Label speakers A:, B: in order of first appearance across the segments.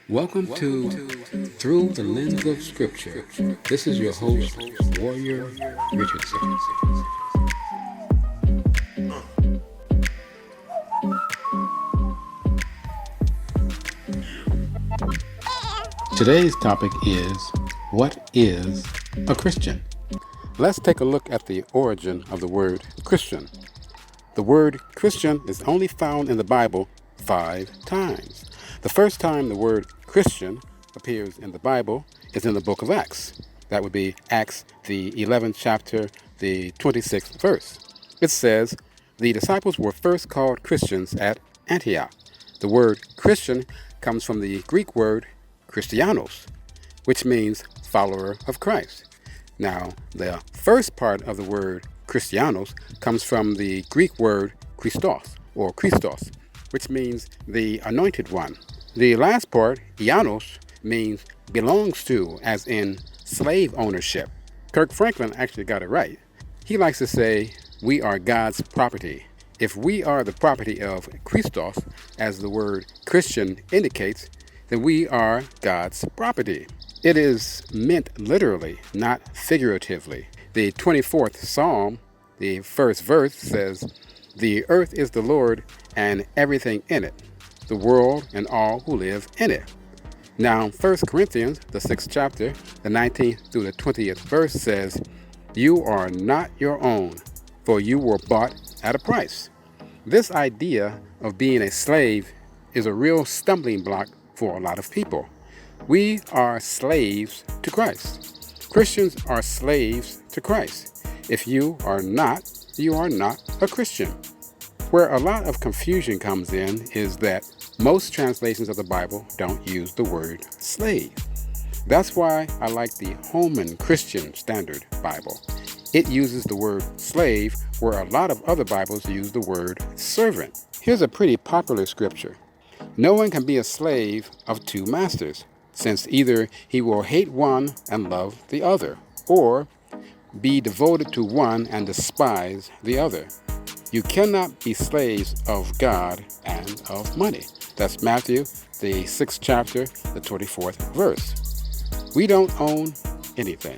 A: Welcome to Through the Lens of Scripture. This is your host, Warrior Richardson. Today's topic is, what is a Christian? Let's take a look at the origin of the word Christian. The word Christian is only found in the Bible 5 times. The first time the word Christian appears in the Bible is in the book of Acts. That would be Acts, the 11th chapter, the 26th verse. It says, the disciples were first called Christians at Antioch. The word Christian comes from the Greek word Christianos, which means follower of Christ. Now, the first part of the word Christianos comes from the Greek word Christos, or Christos, which means the anointed one. The last part, ianos, means belongs to, as in slave ownership. Kirk Franklin actually got it right. He likes to say, we are God's property. If we are the property of Christos, as the word Christian indicates, then we are God's property. It is meant literally, not figuratively. The 24th Psalm, the first verse says, the earth is the Lord and everything in it, the world and all who live in it. Now, 1 Corinthians, the 6th chapter, the 19th through the 20th verse says, you are not your own, for you were bought at a price. This idea of being a slave is a real stumbling block for a lot of people. We are slaves to Christ. Christians are slaves to Christ. If you are not a Christian. Where a lot of confusion comes in is that most translations of the Bible don't use the word slave. That's why I like the Holman Christian Standard Bible. It uses the word slave where a lot of other Bibles use the word servant. Here's a pretty popular scripture. No one can be a slave of two masters, since either he will hate one and love the other, or be devoted to one and despise the other. You cannot be slaves of God and of money. That's Matthew, the 6th chapter, the 24th verse. We don't own anything.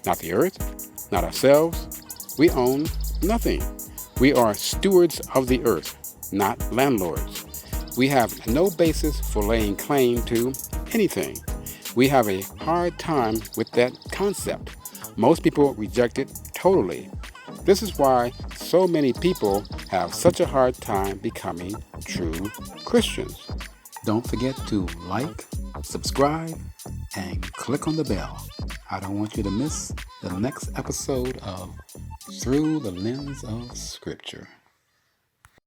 A: Not the earth, not ourselves. We own nothing. We are stewards of the earth, not landlords. We have no basis for laying claim to anything. We have a hard time with that concept. Most people reject it totally. This is why so many people have such a hard time becoming true Christians. Don't forget to like, subscribe, and click on the bell. I don't want you to miss the next episode of Through the Lens of Scripture.